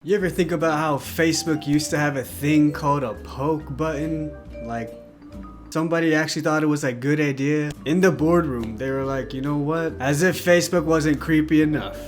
You ever think about how Facebook used to have a thing called a poke button? Like, somebody actually thought it was a good idea. In the boardroom, they were like, you know what? As if Facebook wasn't creepy enough.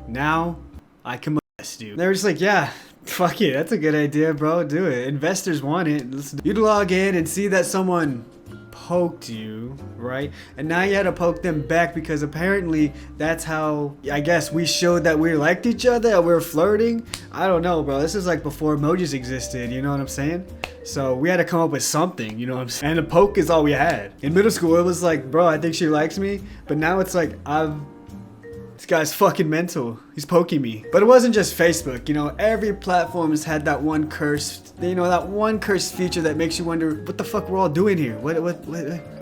Now, I can molest you. They were just like, yeah, fuck it, that's a good idea, bro, do it. Investors want it. You'd log in and see that someone poked you, right? And now you had to poke them back because apparently that's how, I guess, we showed that we liked each other, that we were flirting. I don't know, bro. This is like before emojis existed, you know what I'm saying? So we had to come up with something, you know what I'm saying? And a poke is all we had. In middle school, it was like, bro, I think she likes me. But now it's like, this guy's fucking mental. He's poking me. But it wasn't just Facebook, you know, every platform has had that one cursed, you know, that one cursed feature that makes you wonder what the fuck we're all doing here. What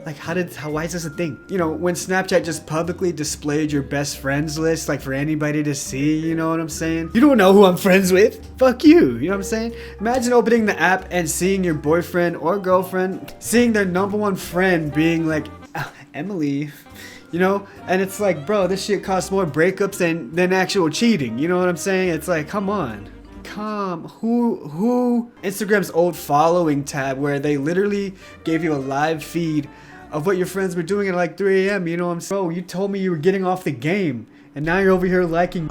like why is this a thing? You know, when Snapchat just publicly displayed your best friends list, like for anybody to see, you know what I'm saying? You don't know who I'm friends with. Fuck you, you know what I'm saying? Imagine opening the app and seeing your boyfriend or girlfriend, seeing their number one friend being like, Emily. You know, and it's like, bro, this shit costs more breakups than actual cheating. You know what I'm saying? It's like, come on. Who Instagram's old following tab where they literally gave you a live feed of what your friends were doing at like 3 a.m. You know what I'm saying? Bro, you told me you were getting off the game and now you're over here liking.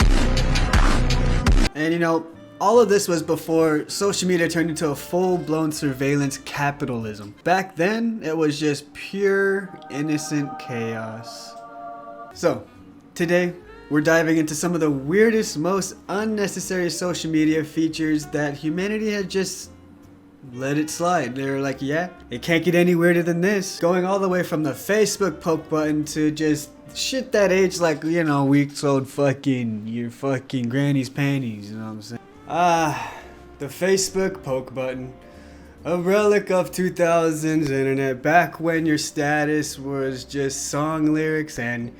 And you know, all of this was before social media turned into a full-blown surveillance capitalism. Back then, it was just pure, innocent chaos. So, today, we're diving into some of the weirdest, most unnecessary social media features that humanity had just let it slide. They were like, yeah, it can't get any weirder than this. Going all the way from the Facebook poke button to just shit that age like, you know, weeks old fucking, your fucking granny's panties, you know what I'm saying? The Facebook poke button. A relic of 2000s internet, back when your status was just song lyrics and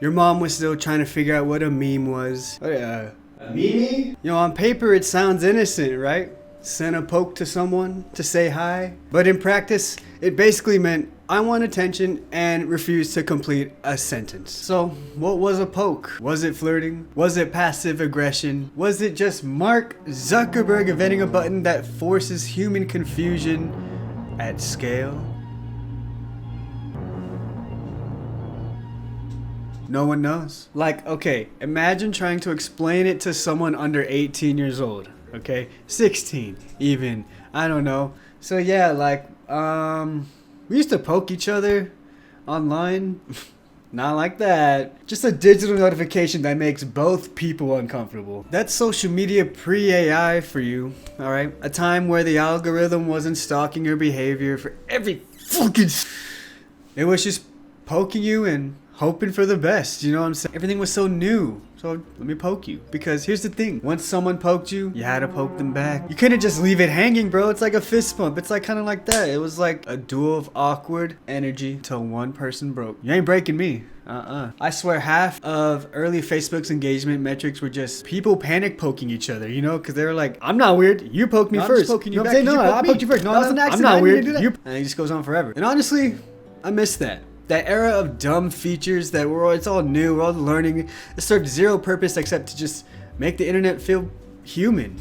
your mom was still trying to figure out what a meme was. A meme? You know, on paper it sounds innocent, right? Send a poke to someone to say hi. But in practice, it basically meant I want attention and refuse to complete a sentence. So, what was a poke? Was it flirting? Was it passive aggression? Was it just Mark Zuckerberg inventing a button that forces human confusion at scale? No one knows. Like, okay, imagine trying to explain it to someone under 18 years old. Okay, 16 even, I don't know. So yeah, like, we used to poke each other online. Not like that. Just a digital notification that makes both people uncomfortable. That's social media pre-AI for you, alright? A time where the algorithm wasn't stalking your behavior for every fucking... It was just poking you and hoping for the best, you know what I'm saying? Everything was so new. So let me poke you. Because here's the thing. Once someone poked you, you had to poke them back. You couldn't just leave it hanging, bro. It's like a fist bump. It's like kind of like that. It was like a duel of awkward energy till one person broke. You ain't breaking me. I swear half of early Facebook's engagement metrics were just people panic poking each other, you know? Because they were like, I'm not weird. You poked me first. I'm just poking you know back. what I'm saying? No, I poked you first. No, that was an accident. I'm I not didn't weird. do that. And it just goes on forever. And honestly, I miss that. That era of dumb features that it's all new, we're all learning. It served zero purpose except to just make the internet feel human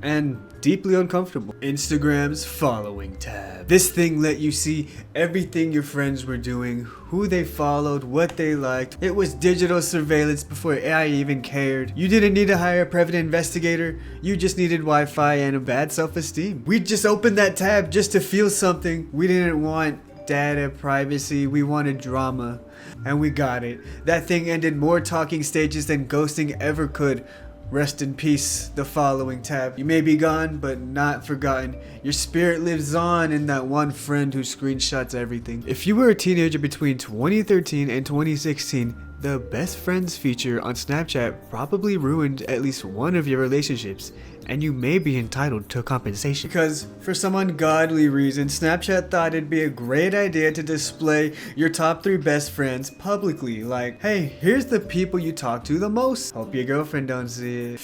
and deeply uncomfortable. Instagram's following tab. This thing let you see everything your friends were doing, who they followed, what they liked. It was digital surveillance before AI even cared. You didn't need to hire a private investigator. You just needed Wi-Fi and a bad self-esteem. We just opened that tab just to feel something. We didn't want data privacy, we wanted drama, and we got it. That thing ended more talking stages than ghosting ever could. Rest in peace, the following tab. You may be gone, but not forgotten. Your spirit lives on in that one friend who screenshots everything. If you were a teenager between 2013 and 2016, the best friends feature on Snapchat probably ruined at least one of your relationships, and you may be entitled to compensation. Because for some ungodly reason, Snapchat thought it'd be a great idea to display your top 3 best friends publicly. Like, hey, here's the people you talk to the most. Hope your girlfriend don't see it.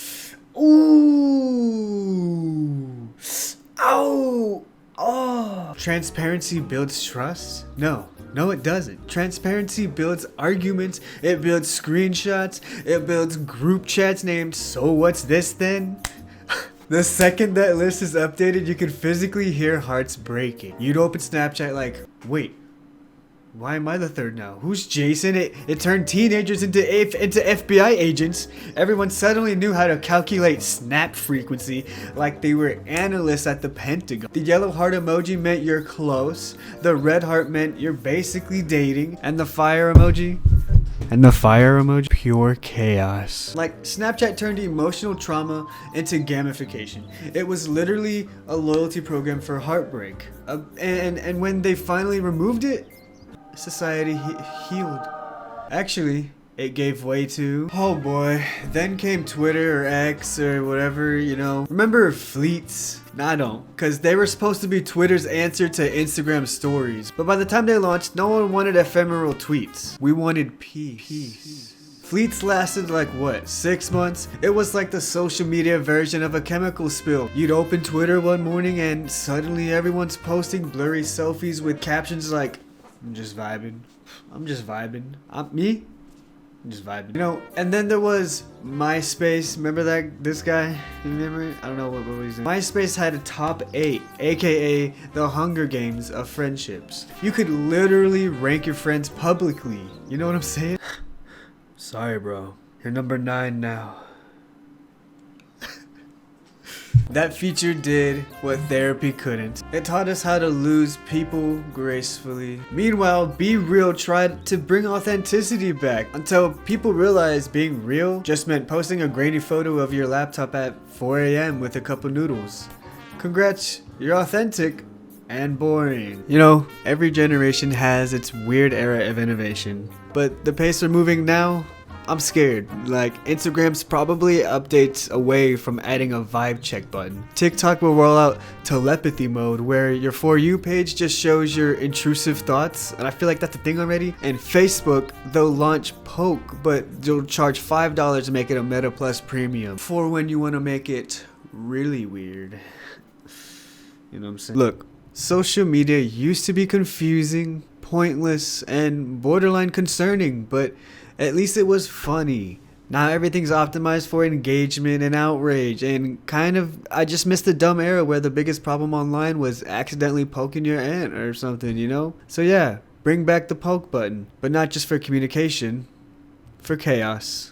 Ooh. Ow. Oh. Transparency builds trust? No, it doesn't. Transparency builds arguments, it builds screenshots, it builds group chats named So What's This Then? The second that list is updated, you can physically hear hearts breaking. You'd open Snapchat like, wait, why am I the third now? Who's Jason? It turned teenagers into FBI agents. Everyone suddenly knew how to calculate snap frequency like they were analysts at the Pentagon. The yellow heart emoji meant you're close. The red heart meant you're basically dating. And the fire emoji? Pure chaos. Like, Snapchat turned emotional trauma into gamification. It was literally a loyalty program for heartbreak. And when they finally removed it, society healed. Actually, it gave way to, oh boy, then came Twitter or X or whatever, you know. Remember Fleets? Nah, I don't, because they were supposed to be Twitter's answer to Instagram stories. But by the time they launched, no one wanted ephemeral tweets. We wanted peace. Fleets lasted like what, 6 months? It was like the social media version of a chemical spill. You'd open Twitter one morning and suddenly everyone's posting blurry selfies with captions like, I'm just vibing. I'm just vibing. I'm just vibing. You know, and then there was MySpace. Remember this guy? You remember? I don't know what was his name. MySpace had a top 8, aka the Hunger Games of friendships. You could literally rank your friends publicly. You know what I'm saying? Sorry, bro. You're number 9 now. That feature did what therapy couldn't. It taught us how to lose people gracefully. Meanwhile, Be Real tried to bring authenticity back until people realized being real just meant posting a grainy photo of your laptop at 4 a.m. with a cup of noodles. Congrats, you're authentic and boring. You know, every generation has its weird era of innovation, but the pace we're moving now, I'm scared. Like, Instagram's probably updates away from adding a vibe check button. TikTok will roll out telepathy mode where your For You page just shows your intrusive thoughts, and I feel like that's a thing already. And Facebook, they'll launch Poke, but they'll charge $5 to make it a Meta Plus Premium for when you want to make it really weird. You know what I'm saying? Look, social media used to be confusing, pointless, and borderline concerning, but at least it was funny. Now everything's optimized for engagement and outrage, and I just missed the dumb era where the biggest problem online was accidentally poking your aunt or something, you know? So yeah, bring back the poke button, but not just for communication, for chaos.